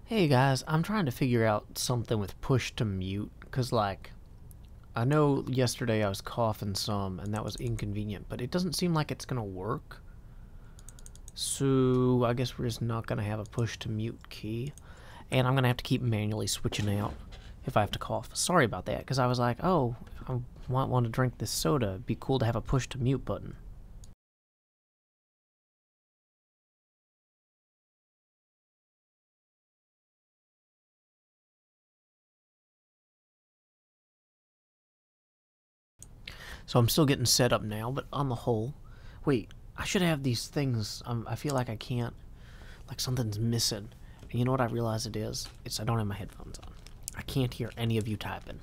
Hey guys, I'm trying to figure out something with push to mute, because like, I know yesterday I was coughing some and that was inconvenient, but it doesn't seem like it's gonna work. So I guess we're just not gonna have a push to mute key, and I'm gonna have to keep manually switching out if I have to cough. Sorry about that, because I was like, oh, I want to drink this soda. It'd be cool to have a push to mute button. So I'm still getting set up now, but on the whole, wait, I should have these things. I feel like I can't, like something's missing. And you know what I realize it is? It's I don't have my headphones on. I can't hear any of you typing.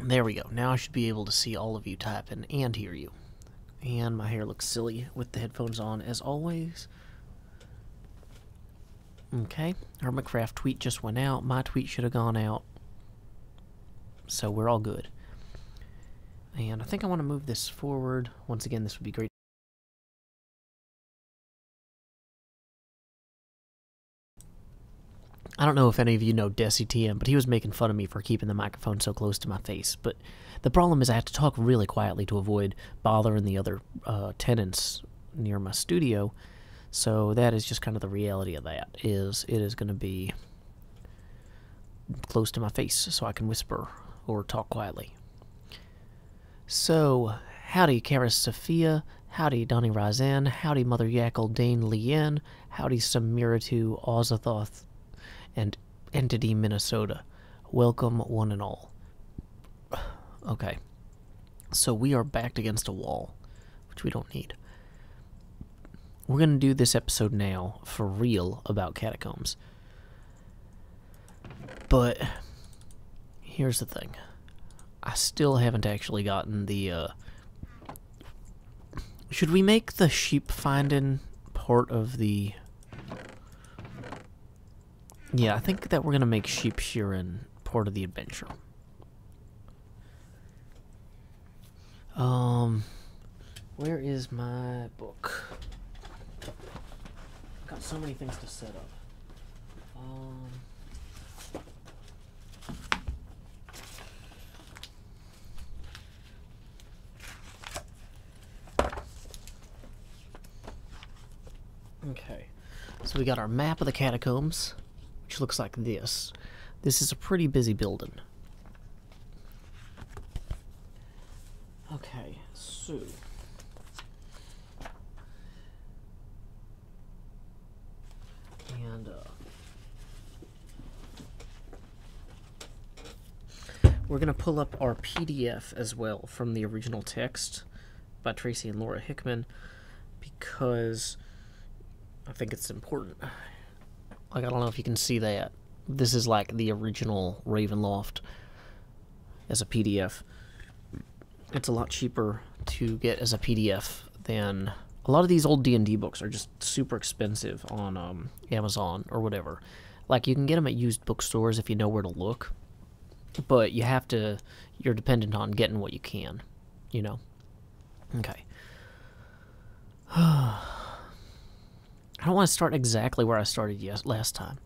There we go. Now I should be able to see all of you typing and hear you. And my hair looks silly with the headphones on, as always. Okay, Hermitcraft tweet just went out. My tweet should have gone out. So we're all good. And I think I want to move this forward. Once again, this would be great. I don't know if any of you know DesiTM, but he was making fun of me for keeping the microphone so close to my face. But the problem is I have to talk really quietly to avoid bothering the other tenants near my studio. So that is just kind of the reality of that, is it is going to be close to my face so I can whisper or talk quietly. So, howdy Karis Sophia, howdy Donnie Razan, howdy Mother Yackle Dane Lien, howdy Samiratu Ozathoth, and Entity Minnesota. Welcome one and all. Okay, so we are backed against a wall, which we don't need. We're going to do this episode now for real about catacombs. But here's the thing. I still haven't actually gotten the, should we make the sheep finding part of the... Yeah, I think that we're going to make sheep shearing part of the adventure. Where is my book? I've got so many things to set up. Okay, so we got our map of the catacombs, which looks like this. This is a pretty busy building. Okay, so... And, we're gonna pull up our PDF as well from the original text by Tracy and Laura Hickman, because I think it's important. Like, I don't know if you can see that. This is like the original Ravenloft as a PDF. It's a lot cheaper to get as a PDF than... A lot of these old D&D books are just super expensive on Amazon or whatever. Like, you can get them at used bookstores if you know where to look. But you have to... You're dependent on getting what you can, you know? Okay. I don't want to start exactly where I started last time.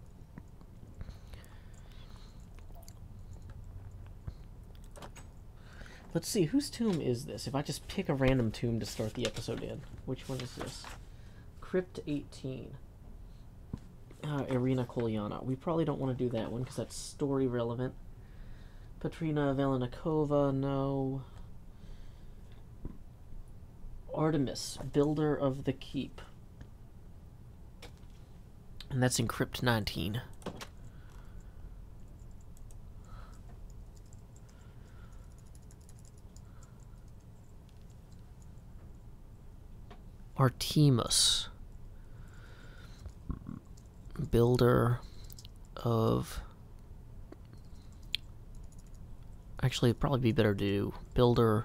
Let's see, whose tomb is this? If I just pick a random tomb to start the episode in. Which one is this? Crypt 18. Irina Kolyana. We probably don't want to do that one because that's story relevant. Patrina Velenikova, no. Artemis, builder of the keep. And that's in Crypt 19. Artemis, builder of... Actually, it'd probably be better to do builder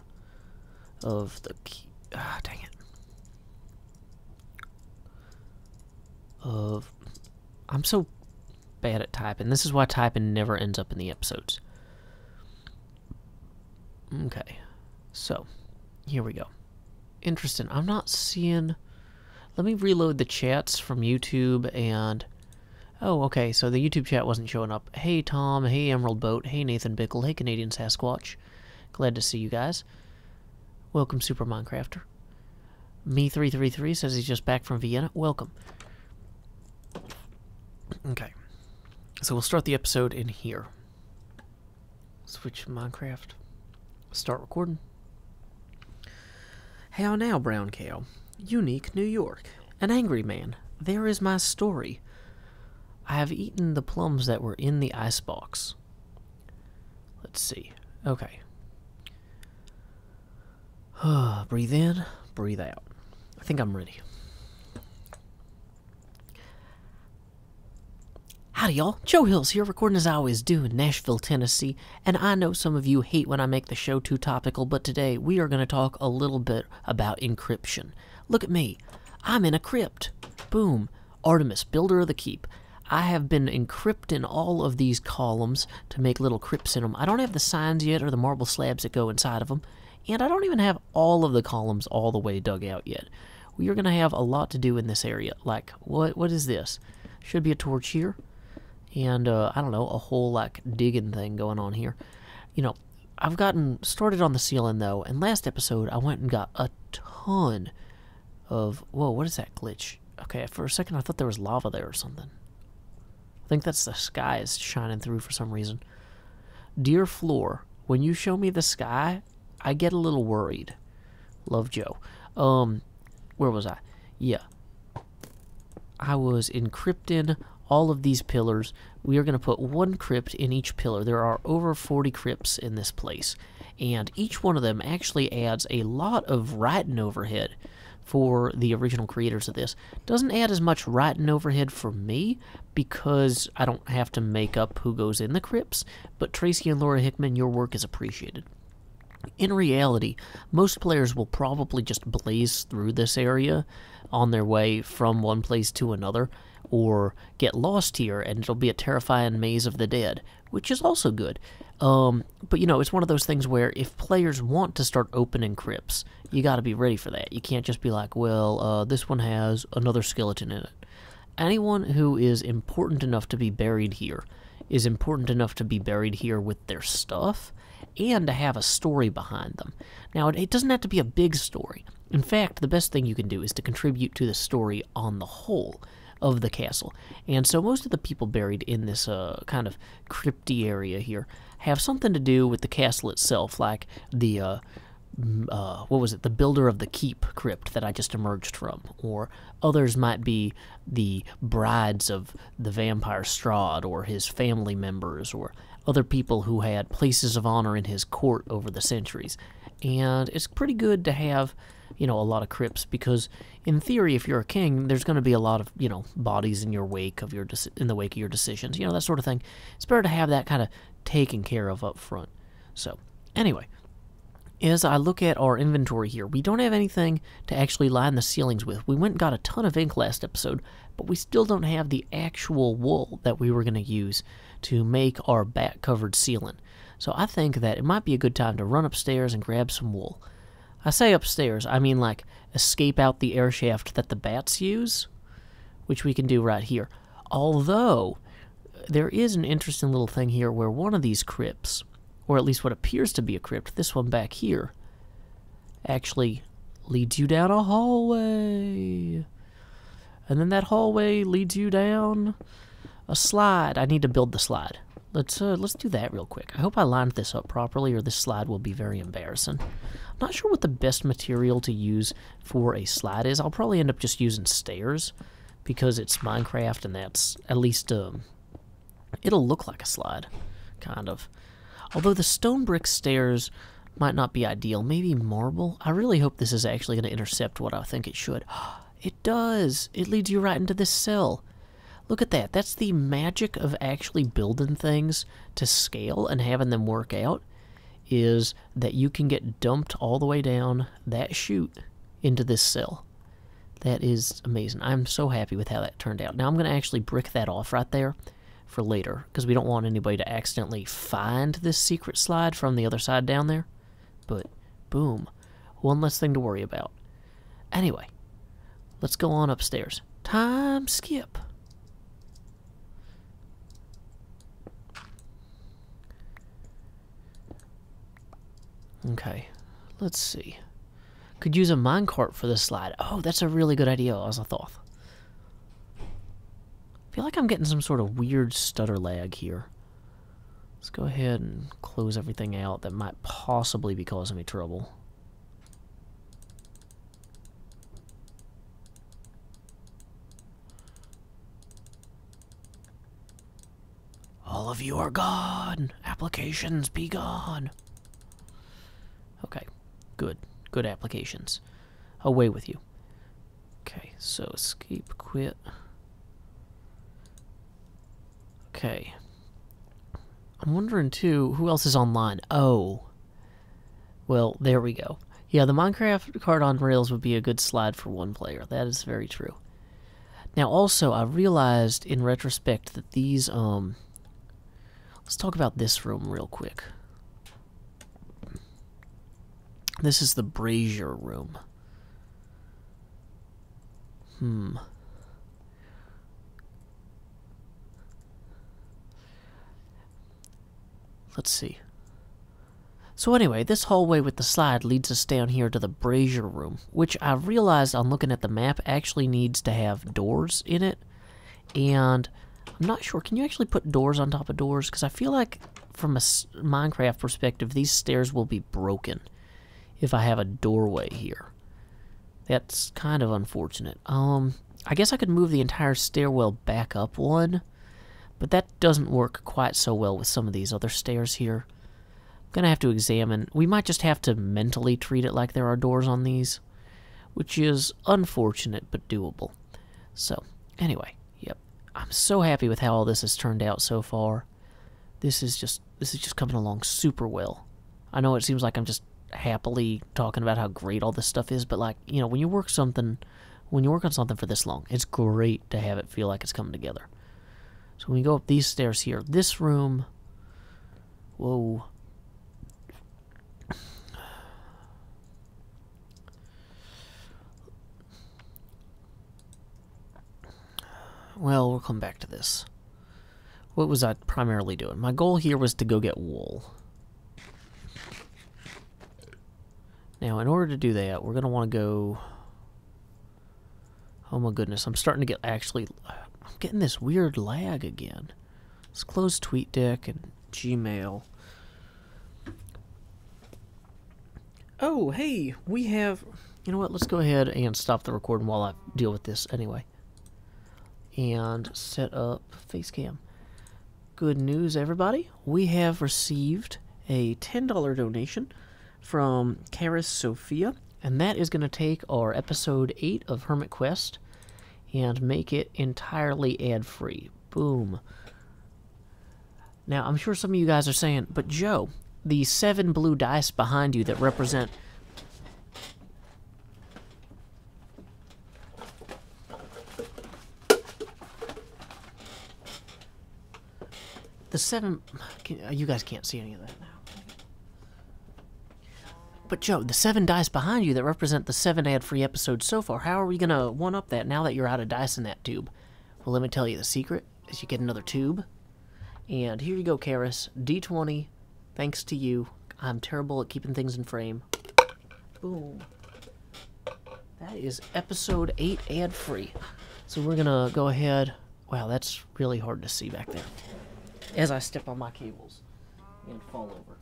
of the keep. Ah, dang it. Of... I'm so bad at typing. This is why typing never ends up in the episodes. Okay. So, here we go. Interesting. I'm not seeing... Let me reload the chats from YouTube and... Oh, okay, so the YouTube chat wasn't showing up. Hey, Tom. Hey, Emerald Boat. Hey, Nathan Bickle. Hey, Canadian Sasquatch. Glad to see you guys. Welcome, Super Minecrafter. Me333 says he's just back from Vienna. Welcome. Okay. So we'll start the episode in here. Switch to Minecraft. Start recording. How now, Brown Cow? Unique, New York. An angry man. There is my story. I have eaten the plums that were in the icebox. Let's see. Okay. Breathe in, breathe out. I think I'm ready. Howdy, y'all. Joe Hills here, recording as I always do in Nashville, Tennessee. And I know some of you hate when I make the show too topical, but today we are going to talk a little bit about encryption. Look at me. I'm in a crypt. Boom. Artemis, builder of the keep. I have been encrypting all of these columns to make little crypts in them. I don't have the signs yet or the marble slabs that go inside of them. And I don't even have all of the columns all the way dug out yet. We are going to have a lot to do in this area. Like, what is this? Should be a torch here. And, I don't know, a whole, like, digging thing going on here. You know, I've gotten started on the ceiling, though. And last episode, I went and got a ton of... Whoa, what is that glitch? Okay, for a second, I thought there was lava there or something. I think that's the sky is shining through for some reason. Dear Floor, when you show me the sky, I get a little worried. Love, Joe. Where was I? Yeah. I was encrypting all of these pillars. We are going to put one crypt in each pillar. There are over 40 crypts in this place. And each one of them actually adds a lot of writing overhead for the original creators of this. Doesn't add as much writing overhead for me because I don't have to make up who goes in the crypts, but Tracy and Laura Hickman, your work is appreciated. In reality, most players will probably just blaze through this area on their way from one place to another, or get lost here and it'll be a terrifying maze of the dead, which is also good. But, you know, it's one of those things where if players want to start opening crypts, you gotta be ready for that. You can't just be like, well, this one has another skeleton in it. Anyone who is important enough to be buried here is important enough to be buried here with their stuff and to have a story behind them. Now, it doesn't have to be a big story. In fact, the best thing you can do is to contribute to the story on the whole of the castle. And so most of the people buried in this kind of crypty area here have something to do with the castle itself, like the, what was it, the Builder of the Keep crypt that I just emerged from, or others might be the brides of the vampire Strahd, or his family members, or other people who had places of honor in his court over the centuries. And it's pretty good to have, you know, a lot of crypts, because in theory, if you're a king, there's going to be a lot of, you know, bodies in your wake of your in the wake of your decisions, you know, that sort of thing. It's better to have that kind of taken care of up front. So, anyway, as I look at our inventory here, we don't have anything to actually line the ceilings with. We went and got a ton of ink last episode, but we still don't have the actual wool that we were going to use to make our bat-covered ceiling. So I think that it might be a good time to run upstairs and grab some wool. I say upstairs, I mean like escape out the air shaft that the bats use, which we can do right here. Although, there is an interesting little thing here where one of these crypts, or at least what appears to be a crypt, this one back here, actually leads you down a hallway. And then that hallway leads you down a slide. I need to build the slide. Let's do that real quick. I hope I lined this up properly, or this slide will be very embarrassing. I'm not sure what the best material to use for a slide is. I'll probably end up just using stairs, because it's Minecraft, and that's at least, it'll look like a slide, kind of. Although the stone brick stairs might not be ideal. Maybe marble? I really hope this is actually going to intercept what I think it should. It does! It leads you right into this cell. Look at that. That's the magic of actually building things to scale and having them work out, is that you can get dumped all the way down that chute into this cell. That is amazing. I'm so happy with how that turned out. Now I'm going to actually brick that off right there for later, because we don't want anybody to accidentally find this secret slide from the other side down there. But, boom. One less thing to worry about. Anyway, Let's go on upstairs. Time skip. Okay, let's see. Could use a minecart for this slide. Oh, that's a really good idea, as I thought. I feel like I'm getting some sort of weird stutter lag here. Let's go ahead and close everything out that might possibly be causing me trouble. All of you are gone. Applications be gone. Okay, good. Good applications. Away with you. Okay, so escape, quit. Okay. I'm wondering, too, who else is online? Oh. Well, there we go. Yeah, the Minecraft card on rails would be a good slide for one player. That is very true. Now, also, I realized in retrospect that these, let's talk about this room real quick. This is the brazier room. Let's see. So anyway, this hallway with the slide leads us down here to the brazier room, which I realized on looking at the map actually needs to have doors in it. And I'm not sure, can you actually put doors on top of doors? Because I feel like from a Minecraft perspective, these stairs will be broken if I have a doorway here. That's kind of unfortunate. I guess I could move the entire stairwell back up one, but that doesn't work quite so well with some of these other stairs here. I'm gonna have to examine. We might just have to mentally treat it like there are doors on these, which is unfortunate but doable. So, anyway, yep. I'm so happy with how all this has turned out so far. This is just coming along super well. I know it seems like I'm just happily talking about how great all this stuff is, but like, you know, when you work on something for this long, it's great to have it feel like it's coming together. So when we go up these stairs here, this room, whoa. Well, we'll come back to this. What was I primarily doing? My goal here was to go get wool. Now, in order to do that, we're going to want to go... Oh my goodness, I'm starting to get I'm getting this weird lag again. Let's close TweetDeck and Gmail. Oh, hey, we have... You know what, let's go ahead and stop the recording while I deal with this anyway. And set up Facecam. Good news, everybody. We have received a $10 donation from Karis Sophia, and that is going to take our episode 8 of Hermit Quest and make it entirely ad-free. Boom. Now, I'm sure some of you guys are saying, but Joe, the 7 blue dice behind you that represent... The 7... You guys can't see any of that now. But Joe, the 7 dice behind you that represent the 7 ad-free episodes so far, how are we going to one-up that now that you're out of dice in that tube? Well, let me tell you the secret is you get another tube. And here you go, Karis. D20, thanks to you. I'm terrible at keeping things in frame. Boom. That is episode 8 ad-free. So we're going to go ahead... Wow, that's really hard to see back there. As I step on my cables and fall over.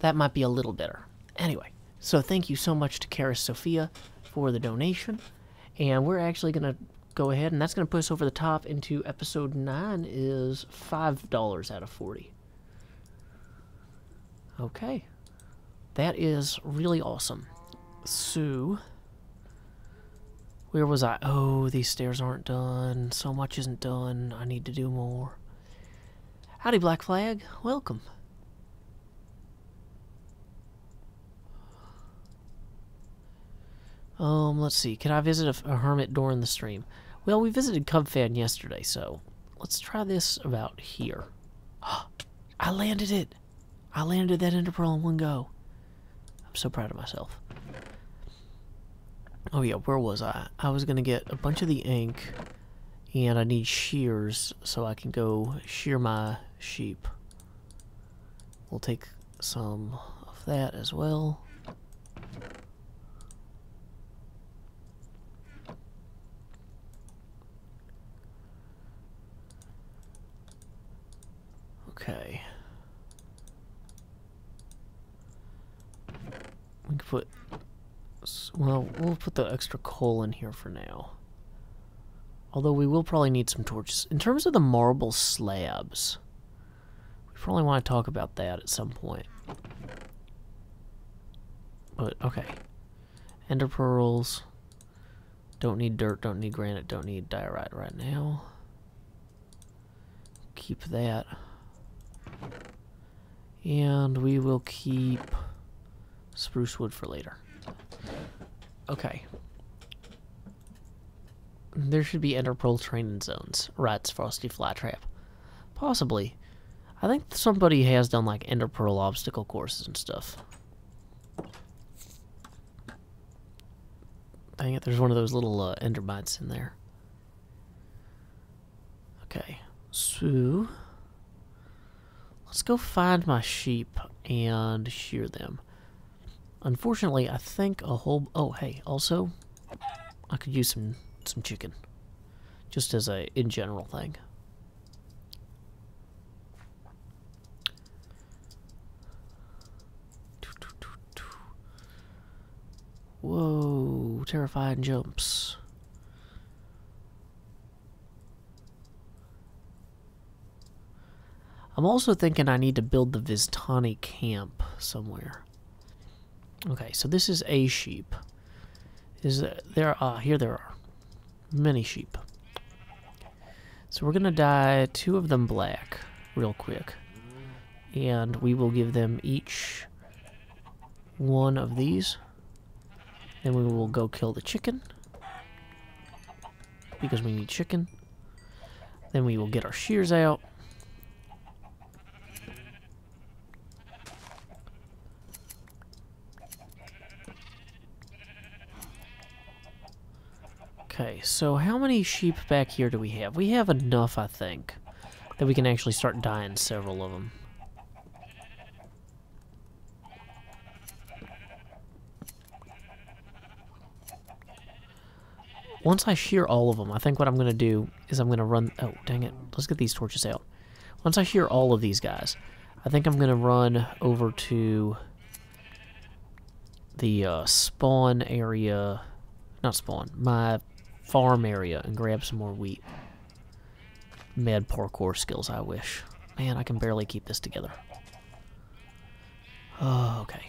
That might be a little better. Anyway, so thank you so much to Karis Sophia for the donation. And we're actually going to go ahead, and that's going to put us over the top into episode 9 is $5 out of 40. Okay. That is really awesome. So, where was I? Oh, these stairs aren't done. So much isn't done. I need to do more. Howdy, Black Flag. Welcome. Let's see. Can I visit a hermit during the stream? Well, we visited CubFan yesterday, so let's try this about here. I landed it! I landed that ender pearl in one go. I'm so proud of myself. Oh yeah, where was I? I was gonna get a bunch of the ink, and I need shears so I can go shear my sheep. We'll take some of that as well. Okay. We can put... Well, we'll put the extra coal in here for now. Although we will probably need some torches. In terms of the marble slabs, we probably want to talk about that at some point. But, okay. Ender pearls. Don't need dirt, don't need granite, don't need diorite right now. Keep that. And we will keep spruce wood for later. Okay. There should be ender pearl training zones. Writes Frosty Flytrap. Possibly. I think somebody has done like ender pearl obstacle courses and stuff. Dang it, there's one of those little ender bites in there. Okay, so let's go find my sheep and shear them. Unfortunately, I think a whole... Oh, hey, also, I could use some chicken. Just as a in general thing. Whoa, terrifying jumps. I'm also thinking I need to build the Vistani camp somewhere. Okay, so this is a sheep. Here there are many sheep. So we're gonna dye 2 of them black real quick. And we will give them each one of these. Then we will go kill the chicken, because we need chicken. Then we will get our shears out. Okay, so how many sheep back here do we have? We have enough, I think, that we can actually start dyeing several of them. Once I shear all of them, I think what I'm going to do is I'm going to run... Oh, dang it. Let's get these torches out. Once I shear all of these guys, I think I'm going to run over to the spawn area... Not spawn. My farm area and grab some more wheat. Mad parkour skills, I wish. Man, I can barely keep this together. Oh, okay.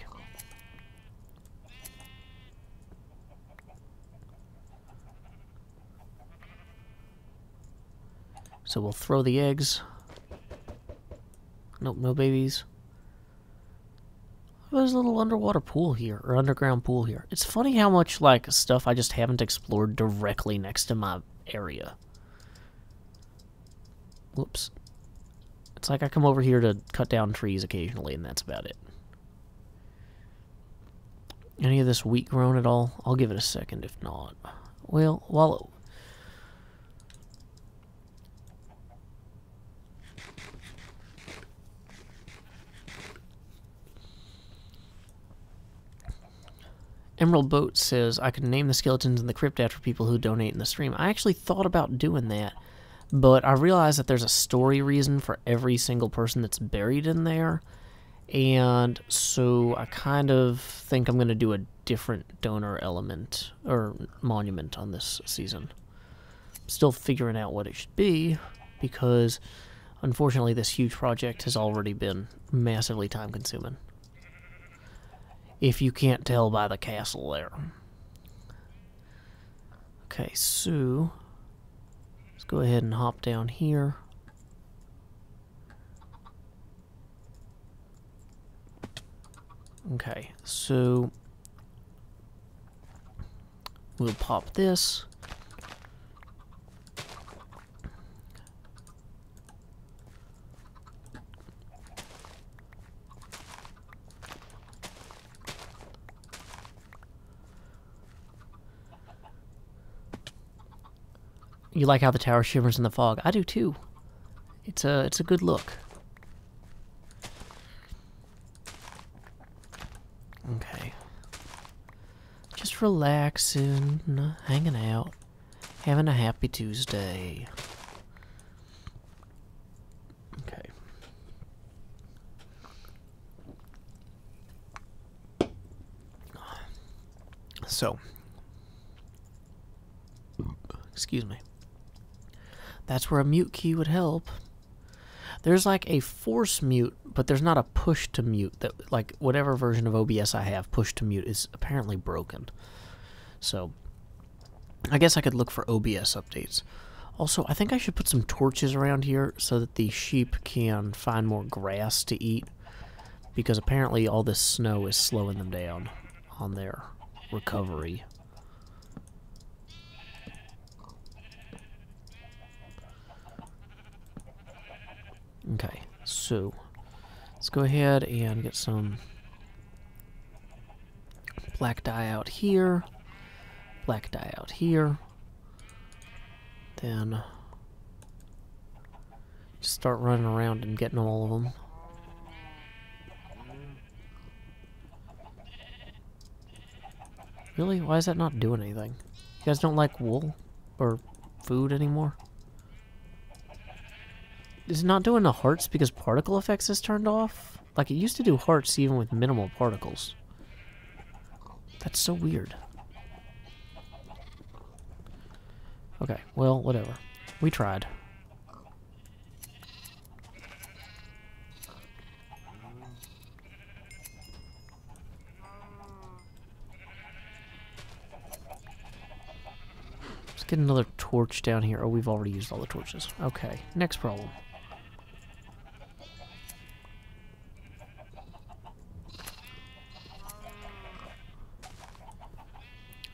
So we'll throw the eggs. Nope, no babies. There's a little underwater pool here, or underground pool here. It's funny how much, like, stuff I just haven't explored directly next to my area. Whoops. It's like I come over here to cut down trees occasionally, and that's about it. Any of this wheat grown at all? I'll give it a second if not. Well, while... Emerald Boat says, I could name the skeletons in the crypt after people who donate in the stream. I actually thought about doing that, but I realized that there's a story reason for every single person that's buried in there, and so I kind of think I'm going to do a different donor element, or monument on this season. Still figuring out what it should be, because unfortunately this huge project has already been massively time-consuming. If you can't tell by the castle there. Okay, so let's go ahead and hop down here. Okay, so we'll pop this. You like how the tower shimmers in the fog? I do too. It's a good look. Okay. Just relaxing, hanging out, having a happy Tuesday. Okay. So, excuse me. That's where a mute key would help. There's like a force mute, but there's not a push to mute. That, like, whatever version of OBS I have, push to mute is apparently broken. So, I guess I could look for OBS updates. Also, I think I should put some torches around here so that the sheep can find more grass to eat. Because apparently all this snow is slowing them down on their recovery. Okay, so let's go ahead and get some black dye out here, black dye out here, then just start running around and getting all of them. Really? Why is that not doing anything? You guys don't like wool or food anymore? Is it not doing the hearts because particle effects is turned off? Like, it used to do hearts even with minimal particles. That's so weird. Okay, well, whatever. We tried. Let's get another torch down here. Oh, we've already used all the torches. Okay, next problem.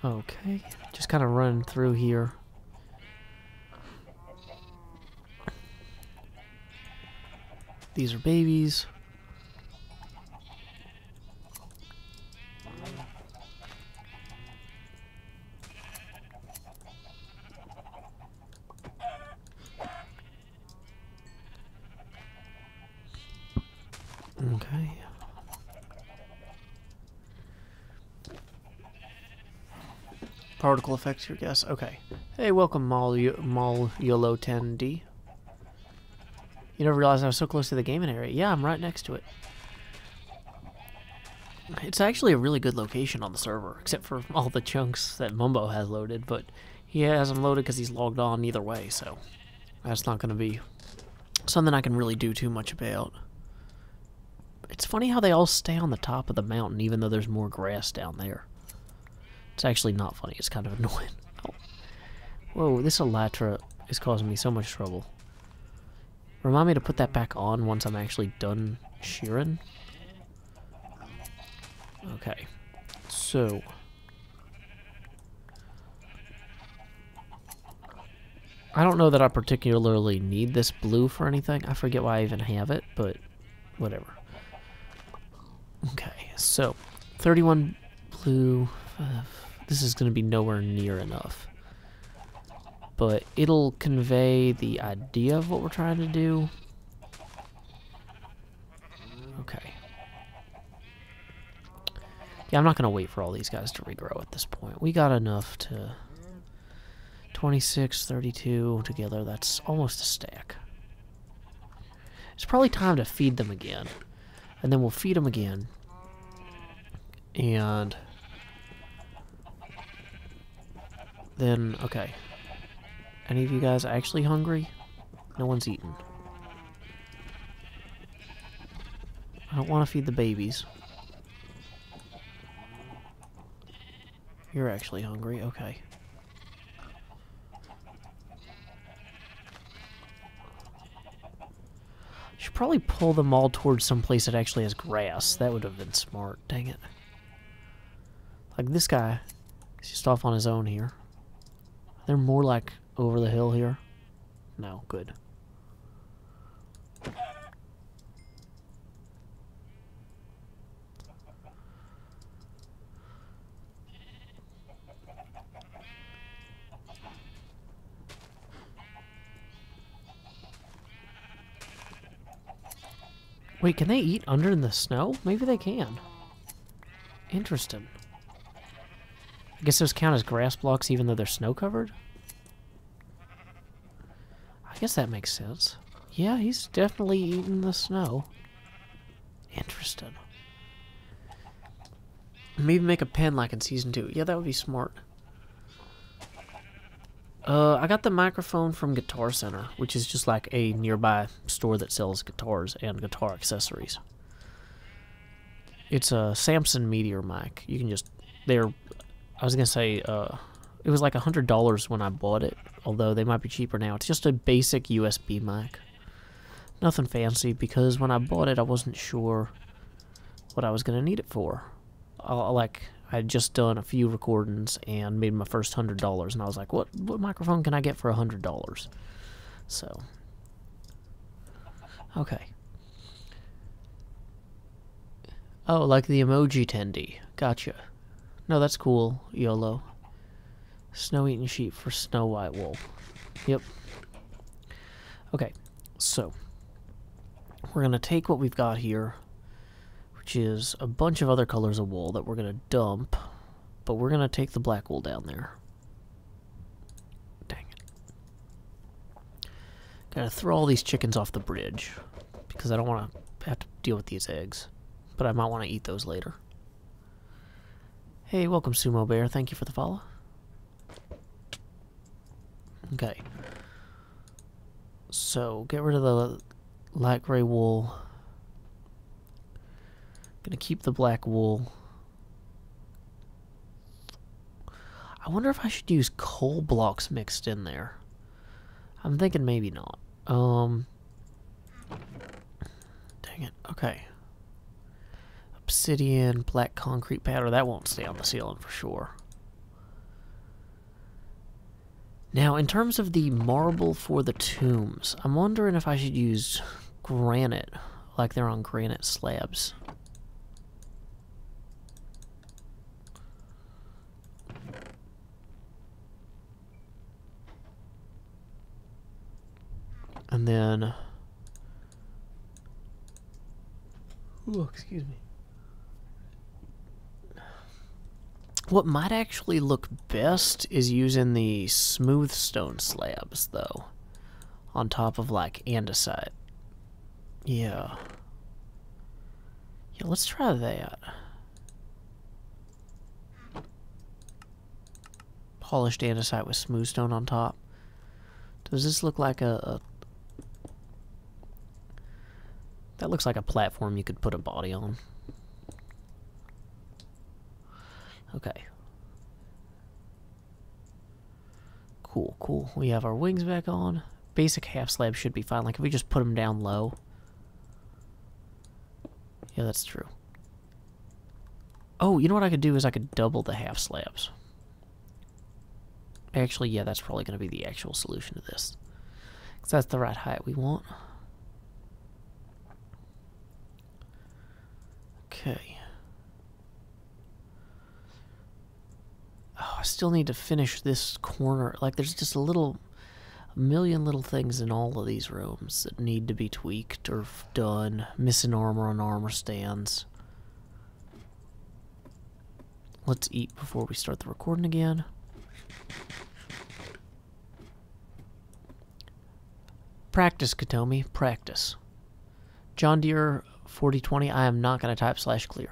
Okay, just kind of run through here. These are babies. Okay. Particle effects, your guess. Okay. Hey, welcome, YOLO10D. You never realized I was so close to the gaming area. Yeah, I'm right next to it. It's actually a really good location on the server, except for all the chunks that Mumbo has loaded, but he has them loaded because he's logged on either way, so that's not going to be something I can really do too much about. It's funny how they all stay on the top of the mountain, even though there's more grass down there. It's actually not funny. It's kind of annoying. Oh. Whoa, this Elytra is causing me so much trouble. Remind me to put that back on once I'm actually done shearing. Okay. So. I don't know that I particularly need this blue for anything. I forget why I even have it, but whatever. Okay, so 31 blue. This is going to be nowhere near enough. But it'll convey the idea of what we're trying to do. Okay. Yeah, I'm not going to wait for all these guys to regrow at this point. We got enough to... 26, 32 together. That's almost a stack. It's probably time to feed them again. And then we'll feed them again. And... then, okay. Any of you guys actually hungry? No one's eaten. I don't want to feed the babies. You're actually hungry, okay. Should probably pull them all towards some place that actually has grass. That would have been smart, dang it. Like this guy, he's just off on his own here. They're more like over the hill here. No, good. Wait, can they eat under in the snow? Maybe they can. Interesting. I guess those count as grass blocks even though they're snow covered? I guess that makes sense. Yeah, he's definitely eating the snow. Interesting. Maybe make a pen like in Season 2. Yeah, that would be smart. I got the microphone from Guitar Center, which is just like a nearby store that sells guitars and guitar accessories. It's a Samson Meteor mic. You can just... I was going to say, it was like $100 when I bought it, although they might be cheaper now. It's just a basic USB mic. Nothing fancy, because when I bought it, I wasn't sure what I was going to need it for. I had just done a few recordings and made my first $100, and I was like, what microphone can I get for $100? So, okay. Oh, like the emoji tendy. Gotcha. No, that's cool, YOLO. Snow-eating sheep for snow white wool. Yep. Okay, so we're going to take what we've got here, which is a bunch of other colors of wool that we're going to dump, but we're going to take the black wool down there. Dang it. Gotta throw all these chickens off the bridge, because I don't want to have to deal with these eggs, but I might want to eat those later. Hey, welcome Sumo Bear, thank you for the follow. Okay. So, get rid of the light gray wool. Gonna keep the black wool. I wonder if I should use coal blocks mixed in there. I'm thinking maybe not. Dang it. Okay. Obsidian, black concrete powder. That won't stay on the ceiling for sure. Now, in terms of the marble for the tombs, I'm wondering if I should use granite, like they're on granite slabs. And then... Ooh, excuse me. What might actually look best is using the smooth stone slabs, though, on top of, like, andesite. Yeah. Yeah, let's try that. Polished andesite with smooth stone on top. Does this look like a... That looks like a platform you could put a body on. Okay. Cool, cool. We have our wings back on. Basic half slab should be fine. Like, if we just put them down low. Yeah, that's true. Oh, you know what I could do is I could double the half slabs. Actually, yeah, that's probably going to be the actual solution to this. Because that's the right height we want. Okay. Oh, I still need to finish this corner. Like, there's just a million little things in all of these rooms that need to be tweaked or done. Missing armor on armor stands. Let's eat before we start the recording again. Practice, Katomi. Practice. John Deere 4020, I am not going to type /clear.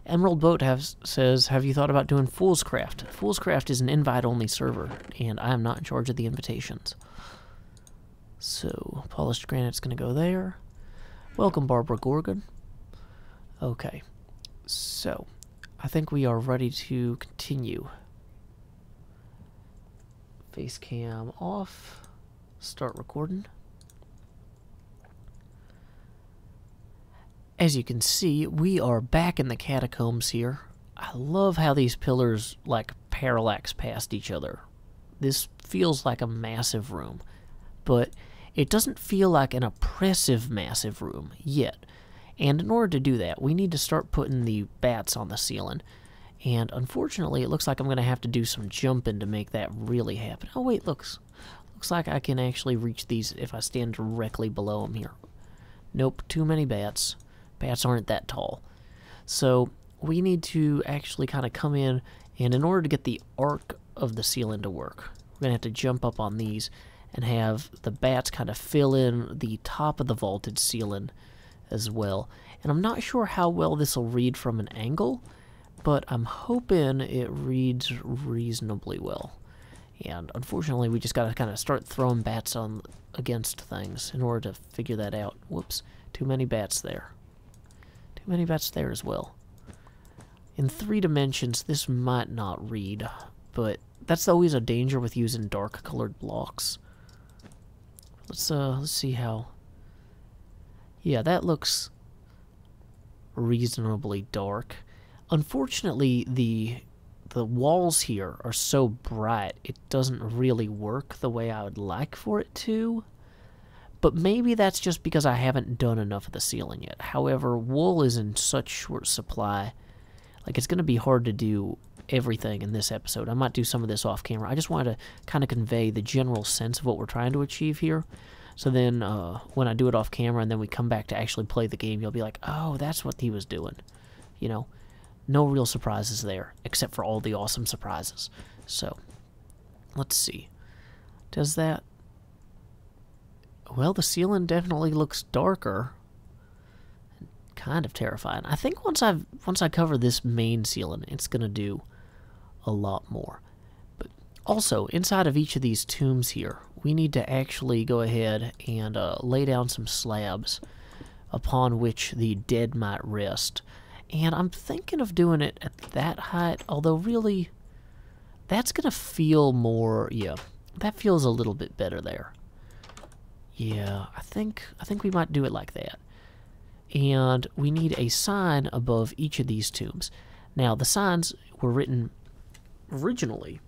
Emerald Boat says, have you thought about doing Foolscraft? Foolscraft is an invite-only server, and I am not in charge of the invitations. So, polished granite's going to go there. Welcome, Barbara Gorgon. Okay, so, I think we are ready to continue. Face cam off. Start recording. As you can see, we are back in the catacombs here. I love how these pillars, like, parallax past each other. This feels like a massive room, but it doesn't feel like an oppressive massive room yet. And in order to do that, we need to start putting the bats on the ceiling. And unfortunately, it looks like I'm going to have to do some jumping to make that really happen. Oh wait, looks like I can actually reach these if I stand directly below them here. Nope, too many bats. Bats aren't that tall. So we need to actually kind of come in, and in order to get the arc of the ceiling to work, we're going to have to jump up on these and have the bats kind of fill in the top of the vaulted ceiling as well. And I'm not sure how well this will read from an angle, but I'm hoping it reads reasonably well. And unfortunately, we just got to kind of start throwing bats on against things in order to figure that out. Whoops, too many bats there. Too many bats there as well. In 3 dimensions, this might not read, but that's always a danger with using dark colored blocks. Let's see how. Yeah, that looks reasonably dark. Unfortunately, the walls here are so bright, it doesn't really work the way I would like for it to. But maybe that's just because I haven't done enough of the ceiling yet. However, wool is in such short supply. Like, it's going to be hard to do everything in this episode. I might do some of this off camera. I just wanted to kind of convey the general sense of what we're trying to achieve here. So then when I do it off camera and then we come back to actually play the game, you'll be like, oh, that's what he was doing. You know, no real surprises there, except for all the awesome surprises. So, let's see. Does that... Well, the ceiling definitely looks darker. Kind of terrifying. I think once I cover this main ceiling, it's going to do a lot more. But also, inside of each of these tombs here, we need to actually go ahead and lay down some slabs upon which the dead might rest. And I'm thinking of doing it at that height, although really, that's going to feel more, yeah, that feels a little bit better there. Yeah, I think we might do it like that. And we need a sign above each of these tombs. Now, the signs were written originally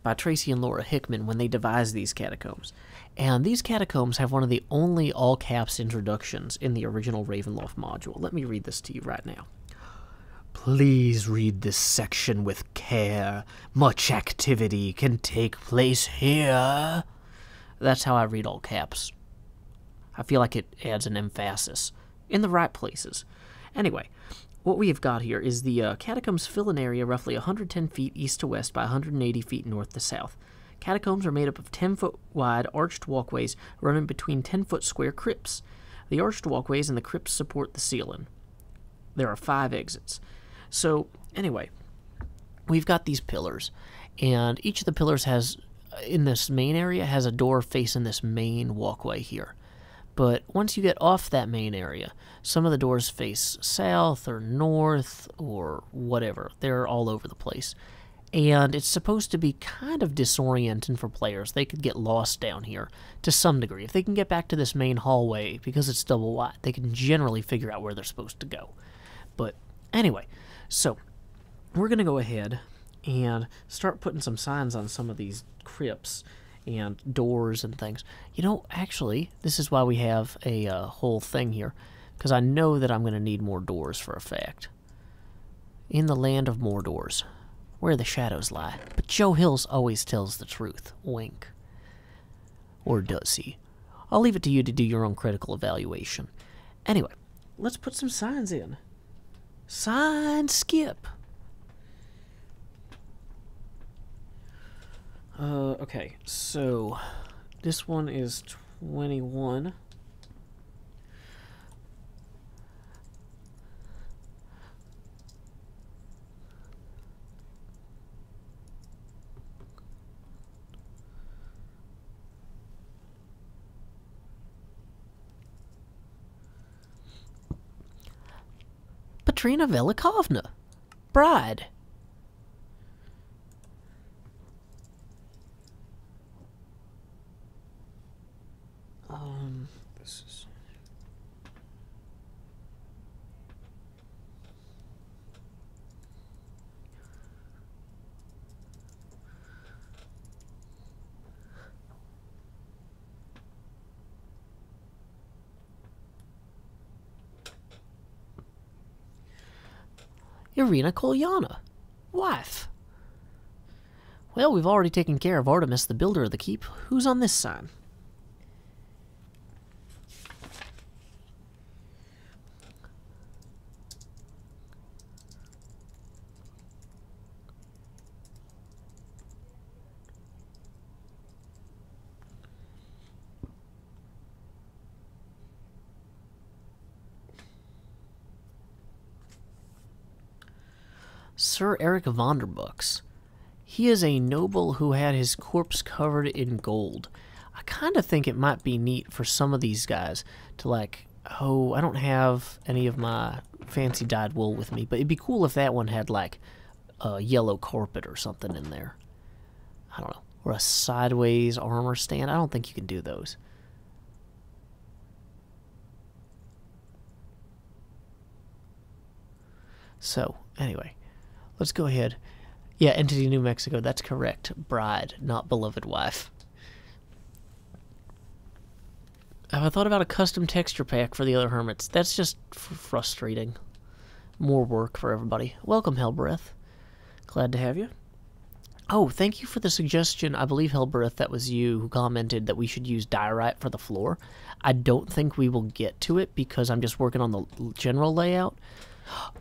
by Tracy and Laura Hickman when they devised these catacombs. And these catacombs have one of the only all-caps introductions in the original Ravenloft module. Let me read this to you right now. Please read this section with care. Much activity can take place here. That's how I read all caps. I feel like it adds an emphasis in the right places. Anyway, what we have got here is the catacombs fill an area roughly 110 feet east to west by 180 feet north to south. Catacombs are made up of 10-foot wide arched walkways running between 10-foot square crypts. The arched walkways and the crypts support the ceiling. There are 5 exits. So, anyway, we've got these pillars, and each of the pillars has, in this main area, has a door facing this main walkway here. But once you get off that main area, some of the doors face south or north or whatever. They're all over the place. And it's supposed to be kind of disorienting for players. They could get lost down here to some degree. If they can get back to this main hallway, because it's double wide, they can generally figure out where they're supposed to go. But anyway, so we're going to go ahead and start putting some signs on some of these crypts and doors and things. You know, actually, this is why we have a whole thing here, because I know that I'm going to need more doors for a fact. In the land of Mordors, where the shadows lie. But Joe Hills always tells the truth. Wink. Or does he? I'll leave it to you to do your own critical evaluation. Anyway, let's put some signs in. Sign skip. Okay, so this one is 21. Katrina Velikovna, bride. This is... Irina Kolyana, wife. Well, we've already taken care of Artemis, the builder of the keep. Who's on this sign? Sir Eric Vonderbucks. He is a noble who had his corpse covered in gold. I kind of think it might be neat for some of these guys to, like, oh, I don't have any of my fancy dyed wool with me, but it'd be cool if that one had, like, a yellow carpet or something in there. I don't know. Or a sideways armor stand. I don't think you can do those. So, anyway, let's go ahead. Yeah, Entity New Mexico, that's correct. Bride, not beloved wife. Have I thought about a custom texture pack for the other hermits? That's just frustrating. More work for everybody. Welcome, Hellbreath. Glad to have you. Oh, thank you for the suggestion. I believe, Hellbreath, that was you who commented that we should use diorite for the floor. I don't think we will get to it because I'm just working on the general layout.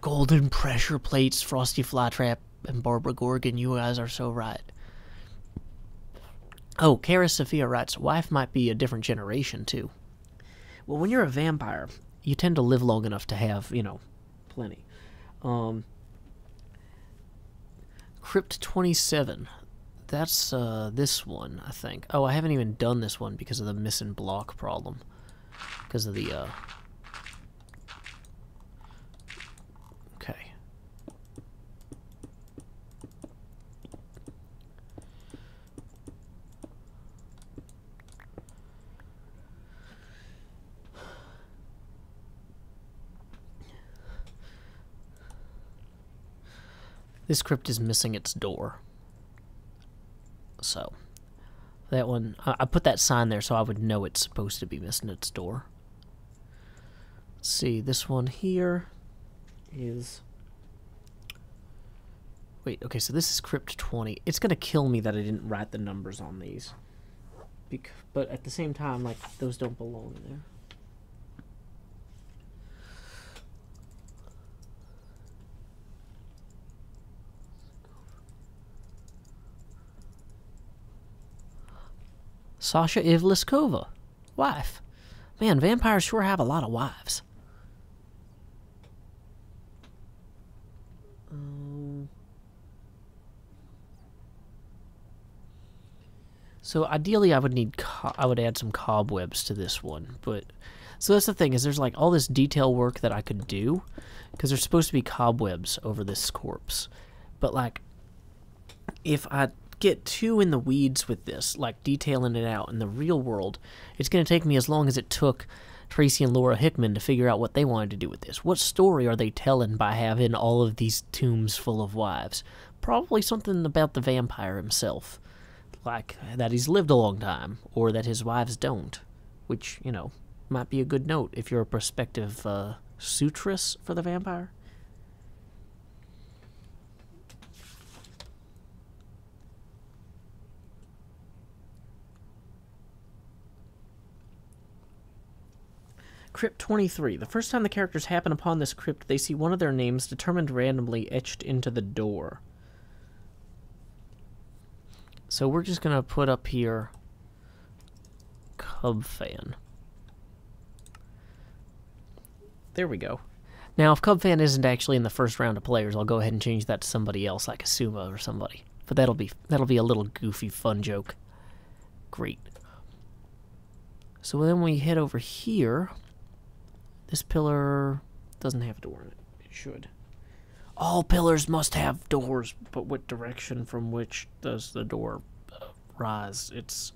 Golden pressure plates, Frosty Flytrap, and Barbara Gorgon. You guys are so right. Oh, Kara Sophia writes, wife might be a different generation, too. Well, when you're a vampire, you tend to live long enough to have, you know, plenty. Crypt 27. That's this one, I think. Oh, I haven't even done this one because of the missing block problem. Because of the, okay. This crypt is missing its door. So, that one, I put that sign there so I would know it's supposed to be missing its door. Let's see, this one here is... Wait, okay, so this is Crypt 20. It's going to kill me that I didn't write the numbers on these. But at the same time, like, those don't belong in there. Sasha Ivliskova. Wife. Man, vampires sure have a lot of wives. So ideally I would add some cobwebs to this one, but so that's the thing, is there's like all this detail work that I could do because there's supposed to be cobwebs over this corpse. But like if I get too in the weeds with this, like detailing it out in the real world, it's going to take me as long as it took Tracy and Laura Hickman to figure out what they wanted to do with this. What story are they telling by having all of these tombs full of wives? Probably something about the vampire himself, like that he's lived a long time, or that his wives don't, which, you know, might be a good note if you're a prospective suitress for the vampire. Crypt 23. The first time the characters happen upon this crypt, they see one of their names determined randomly etched into the door. So we're just going to put up here Cub Fan. There we go. Now, if Cub Fan isn't actually in the first round of players, I'll go ahead and change that to somebody else, like Asuma or somebody. But that'll be a little goofy, fun joke. Great. So then we head over here. This pillar doesn't have a door in it. It should. All pillars must have doors, but what direction from which does the door rise? It's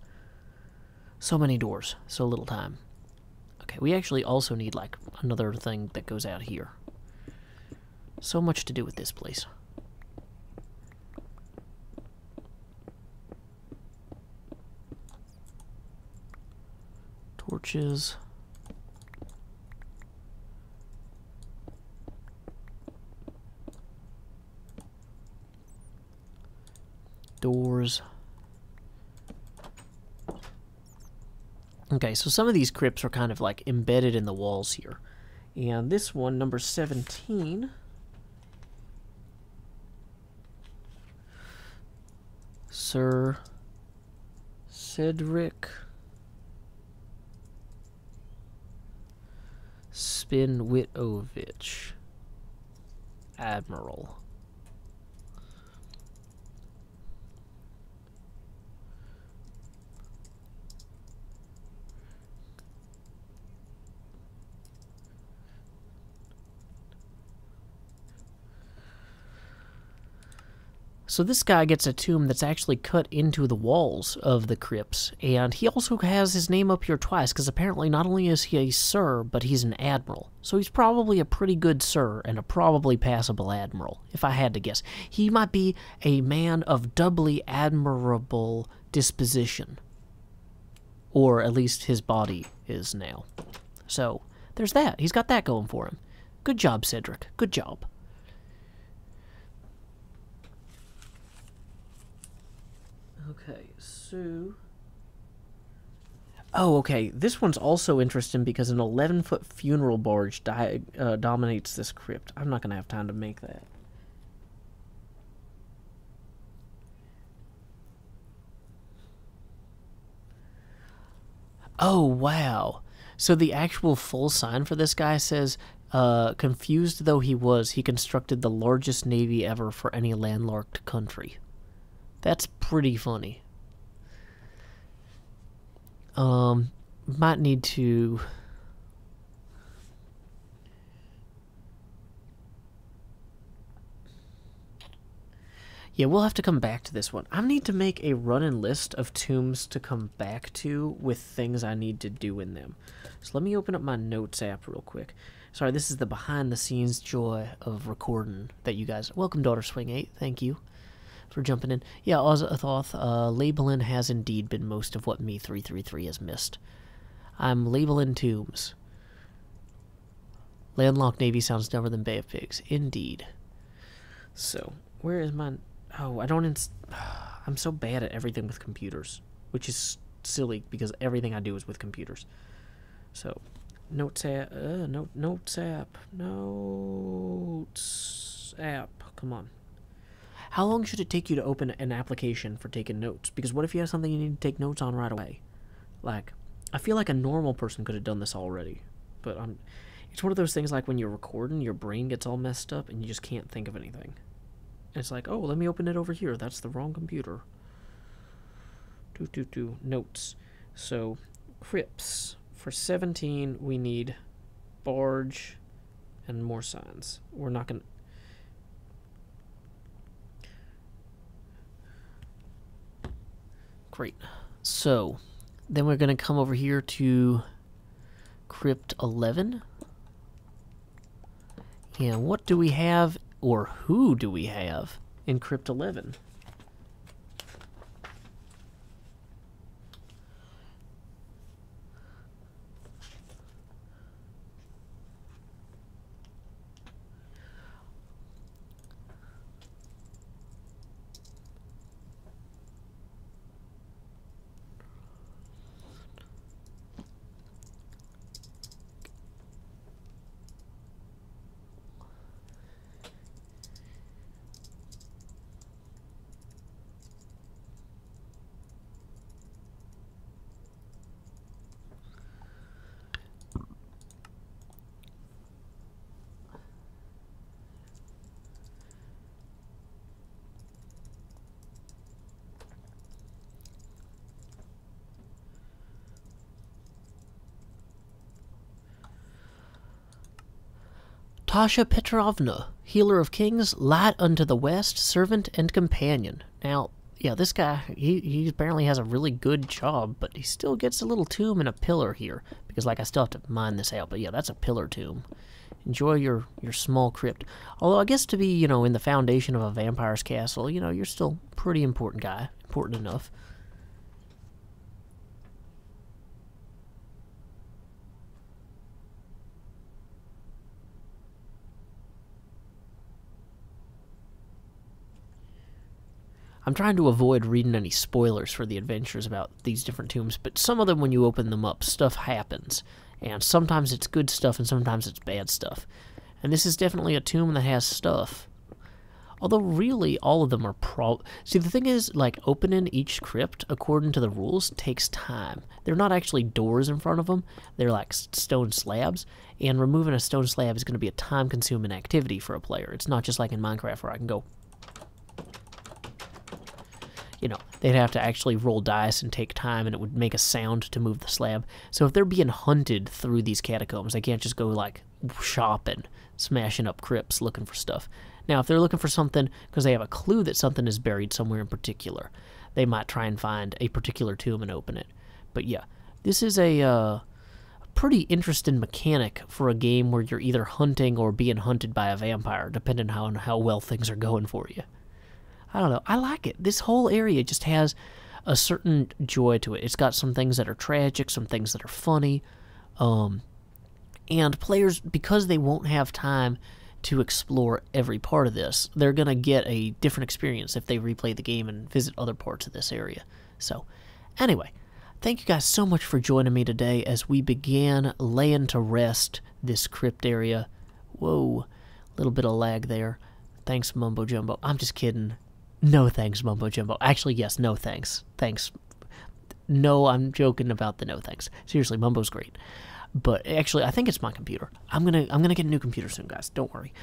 so many doors, so little time. Okay, we actually also need like another thing that goes out here. So much to do with this place. Torches. Doors. Okay, so some of these crypts are kind of like embedded in the walls here. And this one, number 17, Sir Cedric Spinwitovich, Admiral. So this guy gets a tomb that's actually cut into the walls of the crypts, and he also has his name up here twice, because apparently not only is he a sir, but he's an admiral. So he's probably a pretty good sir, and a probably passable admiral, if I had to guess. He might be a man of doubly admirable disposition. Or at least his body is now. So, there's that. He's got that going for him. Good job, Cedric. Good job. Okay, so... Oh, okay. This one's also interesting because an 11-foot funeral barge dominates this crypt. I'm not going to have time to make that. Oh, wow. So the actual full sign for this guy says, confused though he was, he constructed the largest navy ever for any landlocked country. That's pretty funny. Might need to... Yeah, we'll have to come back to this one. I need to make a running list of tombs to come back to with things I need to do in them. So let me open up my notes app real quick. Sorry, this is the behind-the-scenes joy of recording that you guys... Welcome, Daughter Swing 8. Thank you for jumping in. Yeah, Ozathoth, labeling has indeed been most of what me 333 has missed. I'm labeling tombs. Landlocked Navy sounds dumber than Bay of Pigs. Indeed. So, where is my... Oh, I don't... I'm so bad at everything with computers, which is silly because everything I do is with computers. So, Notes app, Notes app, come on. How long should it take you to open an application for taking notes? Because what if you have something you need to take notes on right away? Like, I feel like a normal person could have done this already, but it's one of those things like when you're recording, your brain gets all messed up and you just can't think of anything. And it's like, oh, let me open it over here. That's the wrong computer. Notes. So, crypts. For 17, we need barge and more signs. We're not going to... Great. So, then we're going to come over here to crypt 11. And what do we have, or who do we have in crypt 11? Tasha Petrovna, healer of kings, light unto the west, servant and companion. Now, yeah, this guy, he apparently has a really good job, but he still gets a little tomb and a pillar here. Because, like, I still have to mine this out. But, yeah, that's a pillar tomb. Enjoy your small crypt. Although, I guess to be, you know, in the foundation of a vampire's castle, you know, you're still a pretty important guy. Important enough. I'm trying to avoid reading any spoilers for the adventures about these different tombs, but some of them, when you open them up, stuff happens. And sometimes it's good stuff, and sometimes it's bad stuff. And this is definitely a tomb that has stuff. Although, really, all of them are See, the thing is, like, opening each crypt, according to the rules, takes time. They're not actually doors in front of them. They're like stone slabs. And removing a stone slab is going to be a time-consuming activity for a player. It's not just like in Minecraft where I can go... You know, they'd have to actually roll dice and take time, and it would make a sound to move the slab. So if they're being hunted through these catacombs, they can't just go, like, shopping, smashing up crypts, looking for stuff. Now, if they're looking for something because they have a clue that something is buried somewhere in particular, they might try and find a particular tomb and open it. But yeah, this is a pretty interesting mechanic for a game where you're either hunting or being hunted by a vampire, depending on how well things are going for you. I don't know. I like it. This whole area just has a certain joy to it. It's got some things that are tragic, some things that are funny. And players, because they won't have time to explore every part of this, they're going to get a different experience if they replay the game and visit other parts of this area. So, anyway, thank you guys so much for joining me today as we began laying to rest this crypt area. Whoa, a little bit of lag there. Thanks, Mumbo Jumbo. I'm just kidding. No thanks, Mumbo Jumbo. Actually, yes, no thanks. Thanks. No, I'm joking about the no thanks. Seriously, Mumbo's great. But actually, I think it's my computer. I'm gonna get a new computer soon, guys. Don't worry.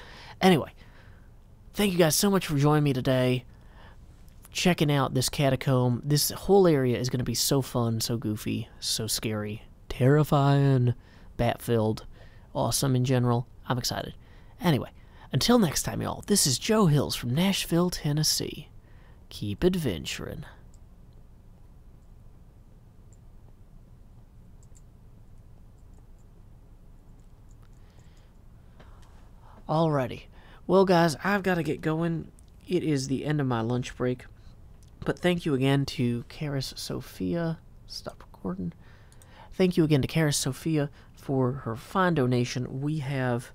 Anyway, thank you guys so much for joining me today. Checking out this catacomb. This whole area is gonna be so fun, so goofy, so scary, terrifying, bat-filled, awesome in general. I'm excited. Anyway, until next time, y'all. This is Joe Hills from Nashville, Tennessee. Keep adventuring. Alrighty. Well, guys, I've got to get going. It is the end of my lunch break. But thank you again to Karis Sophia. Stop recording. Thank you again to Karis Sophia for her fine donation. We have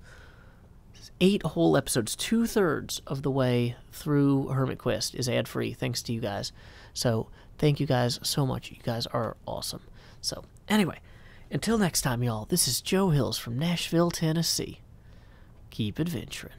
8 whole episodes. 2/3 of the way through Hermit Quest is ad-free, thanks to you guys. So, thank you guys so much. You guys are awesome. So, anyway, until next time, y'all, this is Joe Hills from Nashville, Tennessee. Keep adventuring.